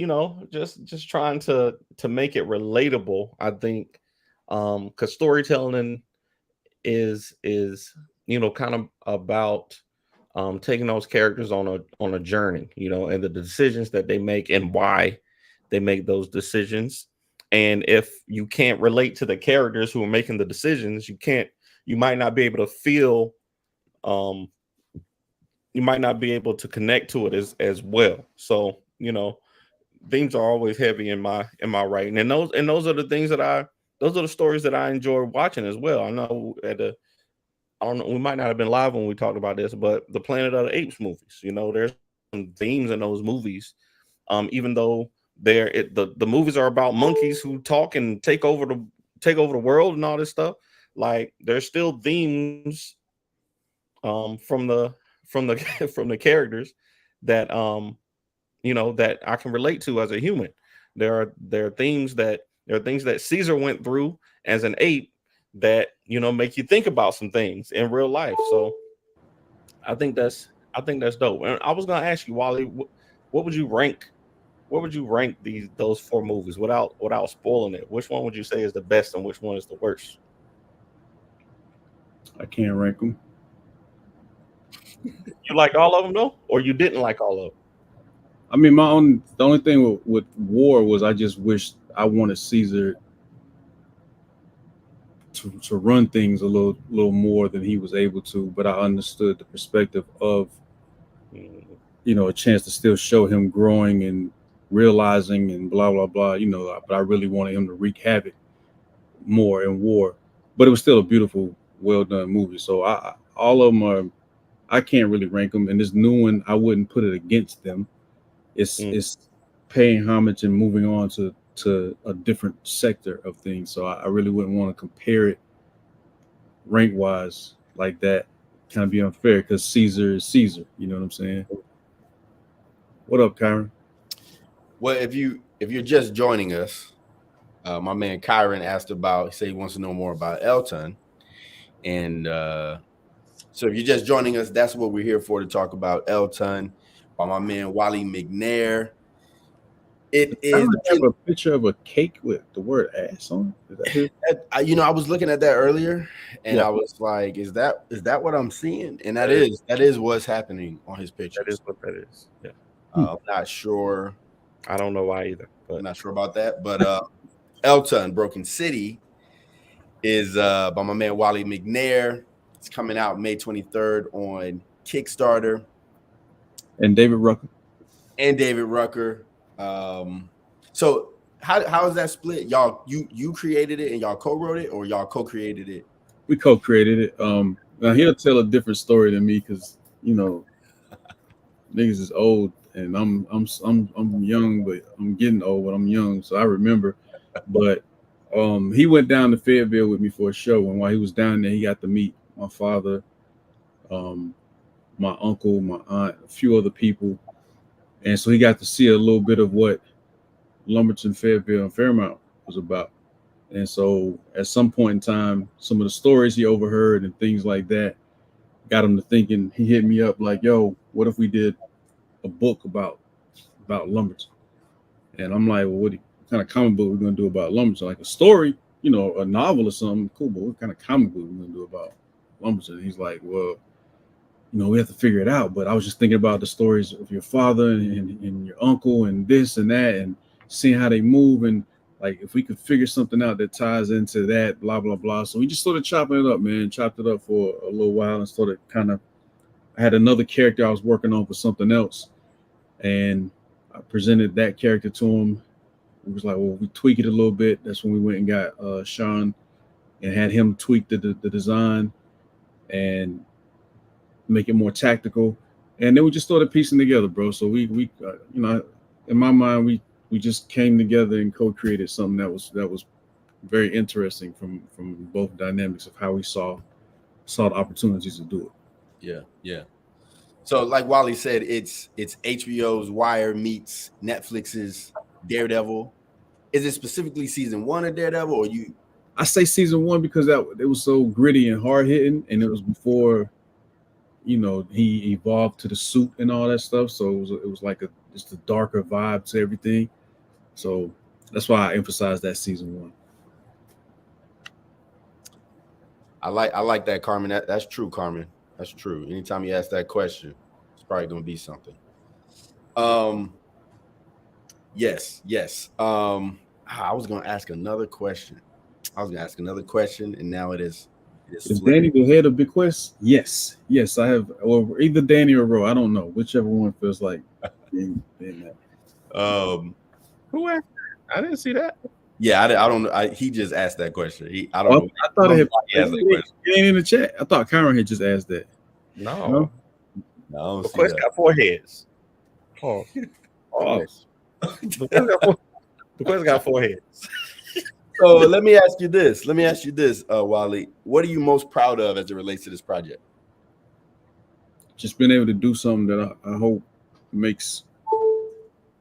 just trying to make it relatable, I think. Because storytelling is kind of about taking those characters on a journey, and the decisions that they make and why they make those decisions. And if you can't relate to the characters who are making the decisions, you might not be able to feel, um you might not be able to connect to it as well. So, themes are always heavy in my writing. And those are the things those are the stories that I enjoy watching as well. I know I don't know, we might not have been live when we talked about this, but the Planet of the Apes movies, there's some themes in those movies. Even though the movies are about monkeys who talk and take over the world and all this stuff, like there's still themes from the from the characters that that I can relate to as a human. There are things that Caesar went through as an ape that make you think about some things in real life. So I think that's dope. And I was gonna ask you, Wally, what would you rank? What would you rank those four movies without spoiling it? Which one would you say is the best and which one is the worst? I can't rank them. You liked all of them though, or you didn't like all of them? I mean, the only thing with War was I just wished I wanted Caesar to run things a little more than he was able to. But I understood the perspective of a chance to still show him growing and realizing and blah blah blah. But I really wanted him to wreak havoc more in War. But it was still a beautiful, well done movie. So all of them are. I can't really rank them. And this new one, I wouldn't put it against them. It's paying homage and moving on to a different sector of things. So I really wouldn't want to compare it rank wise like that. Kind of be unfair because Caesar is Caesar. You know what I'm saying? What up, Kyron? Well, if you're just joining us, my man Kyron asked he said he wants to know more about Elton. And so if you're just joining us, that's what we're here for, to talk about Elton, by my man Wolly McNair. It I is don't have a picture of a cake with the word ass on it. Is that his? I was looking at that earlier, and Yeah. I was like, "Is that what I'm seeing?" And that That is what's happening on his pictures. That is what that is. Yeah. I'm not sure. I don't know why either. But I'm not sure about that. But Elton Broken City is by my man Wolly McNair. It's coming out May 23rd on Kickstarter. And David Rucker. And David Rucker. So how is that split? Y'all, you created it and y'all co-wrote it, or y'all co-created it? We co-created it. Now he'll tell a different story than me because niggas is old and I'm young, but I'm getting old, but I'm young, so I remember. But he went down to Fayetteville with me for a show, and while he was down there, he got to meet my father, my uncle, my aunt, a few other people, and so he got to see a little bit of what Lumberton, Fayetteville, and Fairmount was about. And so at some point in time, some of the stories he overheard and things like that got him to thinking. He hit me up like, "Yo, what if we did a book about Lumberton?" And I'm like, "Well, what kind of comic book we're gonna do about Lumberton? Like a story, a novel or something? Cool, but what kind of comic book we're gonna do about Lumberton?" And he's like, "Well, we have to figure it out. But I was just thinking about the stories of your father and your uncle and this and that, and seeing how they move, and like if we could figure something out that ties into that, blah blah blah." So we just started chopping it up, man. Chopped it up for a little while and started kind of. I had another character I was working on for something else, and I presented that character to him. It was like, well, we tweak it a little bit. That's when we went and got Sean and had him tweak the design and make it more tactical. And then we just started piecing together, bro. So we in my mind, we just came together and co-created something that was very interesting from both dynamics of how we saw the opportunities to do it. Yeah. So like Wolly said, it's HBO's Wire meets Netflix's Daredevil. Is it specifically season 1 of Daredevil, or you? I say season 1 because it was so gritty and hard hitting, and it was before, he evolved to the suit and all that stuff. So it was like just a darker vibe to everything. So that's why I emphasize that season 1. I like that, Carmen. That's true, Carmen. That's true. Anytime you ask that question, it's probably going to be something. Yes. I was going to ask another question. And now it is. Is Danny the head of Bequest? Yes, I have, or either Danny or Ro. I don't know, whichever one feels like being that. Who asked that? I didn't see that. Yeah, I don't know. He just asked that question. I don't know. I thought it ain't in the chat. I thought Kyron had just asked that. No. Bequest got 4 heads. Pause. Bequest got 4 heads. So let me ask you this, Wolly. What are you most proud of as it relates to this project? Just being able to do something that I hope makes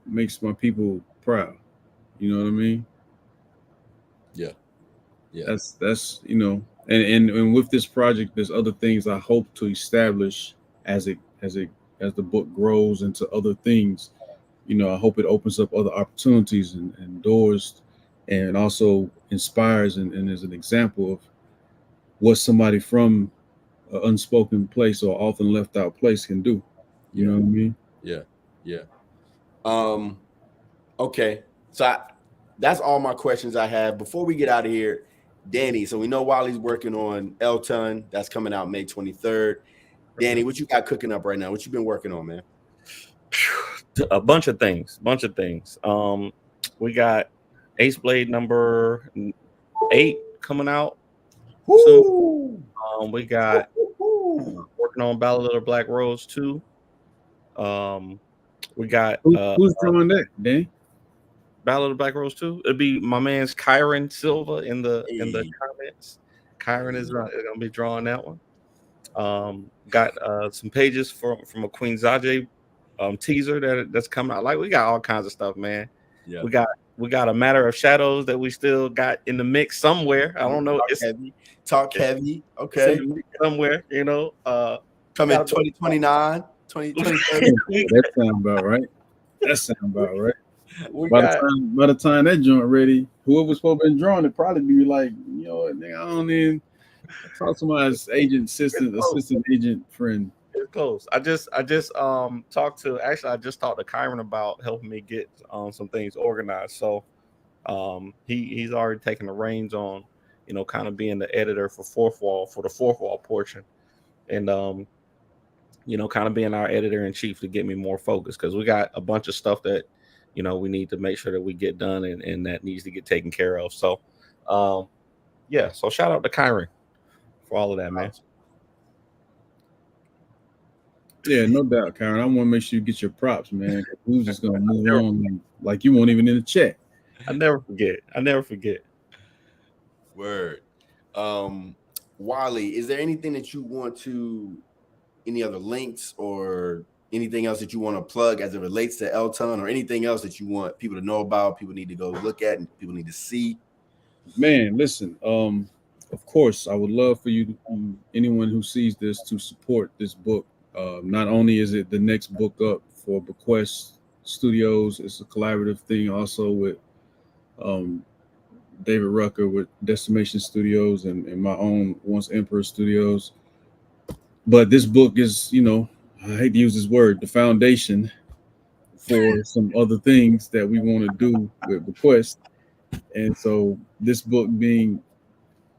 my people proud. You know what I mean? Yeah. That's and with this project, there's other things I hope to establish as the book grows into other things. I hope it opens up other opportunities and doors, and also inspires and is an example of what somebody from an unspoken place or often left out place can do. You know what I mean? Yeah. Okay. So that's all my questions I have. Before we get out of here, Danny, so we know Wolly's working on Elton. That's coming out May 23rd. Danny, what you got cooking up right now? What you been working on, man? A bunch of things. We got Ace Blade number 8 coming out soon. We got working on Ballad of the Black Rose 2. We got who's drawing that, Danny? Ballad of the Black Rose 2. It'd be my man's Kyron Silva in the comments. Kyron is gonna be drawing that one. Got some pages from a Queen Zaje teaser that's coming out. Like, we got all kinds of stuff, man. Yeah. We got a Matter of Shadows that we still got in the mix somewhere. I don't know. Talk heavy. Okay. Somewhere, coming 2029. 2030. That sound about right. That sound about right. We By got the time that joint ready, whoever's supposed to be drawing it probably be like, you know what, nigga, I don't even talk to my assistant agent friend. it's close. I just talked to actually I just talked to Kyron about helping me get some things organized. So he's already taken the reins on, kind of being the editor for the fourth wall portion. And kind of being our editor in chief to get me more focused because we got a bunch of stuff that we need to make sure that we get done and that needs to get taken care of. So yeah, so shout out to Kyron for all of that, man. Yeah, no doubt, Karen. I want to make sure you get your props, man. We was just gonna move on like you weren't even in the chat. I never forget. Word. Wally, is there anything that you want to, any other links or anything else that you want to plug as it relates to Elton, or anything else that you want people to know about, people need to go look at, and people need to see? Man, listen. Of course, I would love for you, anyone who sees this, to support this book. Not only is it the next book up for Bequest Studios, it's a collaborative thing also with David Rucker with Decimation Studios and my own Once Emperor Studios. But this book is, I hate to use this word, the foundation for some other things that we want to do with Bequest. And so this book being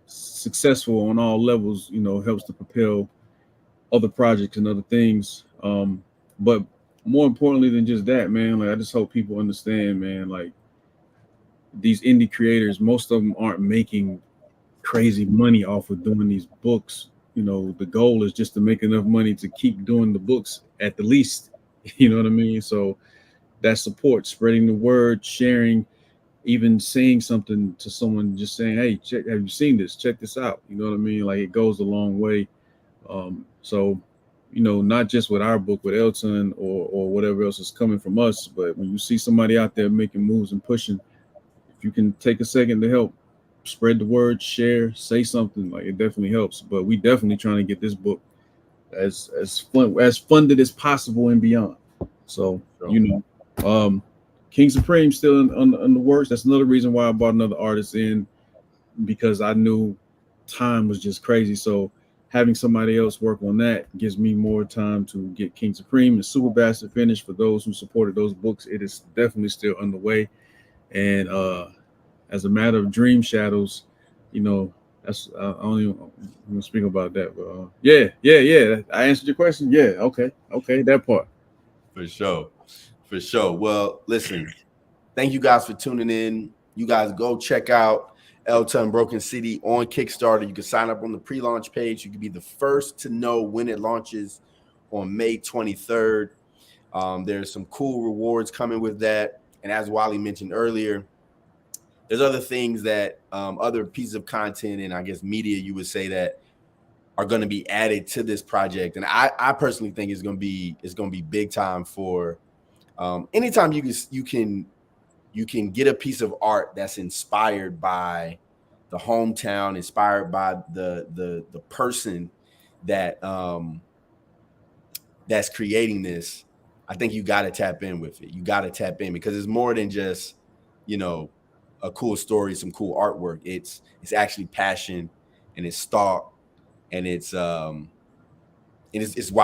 successful on all levels, helps to propel other projects and other things. But more importantly than just that, man, like I just hope people understand, man, like these indie creators, most of them aren't making crazy money off of doing these books. The goal is just to make enough money to keep doing the books at the least. You know what I mean? So that support, spreading the word, sharing, even saying something to someone, just saying, hey, have you seen this? Check this out. You know what I mean? Like it goes a long way. So, not just with our book with Elton or whatever else is coming from us, but when you see somebody out there making moves and pushing, if you can take a second to help spread the word, share, say something, like it definitely helps. But we definitely trying to get this book as funded as possible and beyond. So, King Supreme still in the works. That's another reason why I brought another artist in, because I knew time was just crazy. So having somebody else work on that gives me more time to get King Supreme and Super Bastard finished. For those who supported those books, it is definitely still underway. And as a matter of Dream Shadows, that's I don't even want to speak about that. But yeah. I answered your question. Yeah, okay, that part. For sure. Well, listen, thank you guys for tuning in. You guys go check out Elton Broken City on Kickstarter. You can sign up on the pre-launch page. You can be the first to know when it launches on May 23rd. There's some cool rewards coming with that. And as Wally mentioned earlier, there's other things that other pieces of content and I guess media, you would say, that are going to be added to this project. And I personally think it's going to be big time for anytime you can get a piece of art that's inspired by the hometown, inspired by the person that that's creating this. I think you got to tap in with it. You got to tap in because it's more than just, a cool story, some cool artwork. It's actually passion, and it's thought, and it's why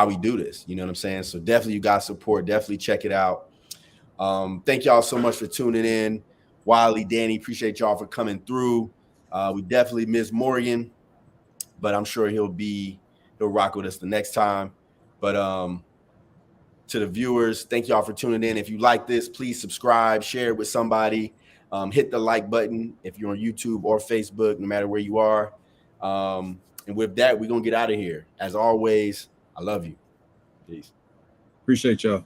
we do this. You know what I'm saying? So definitely you got support. Definitely check it out. Thank y'all so much for tuning in. Wiley, Danny, appreciate y'all for coming through. We definitely miss Morgan, but I'm sure he'll rock with us the next time. But to the viewers, thank y'all for tuning in. If you like this, please subscribe, share it with somebody. Hit the like button if you're on YouTube or Facebook, no matter where you are. And with that, we're going to get out of here. As always, I love you. Peace. Appreciate y'all.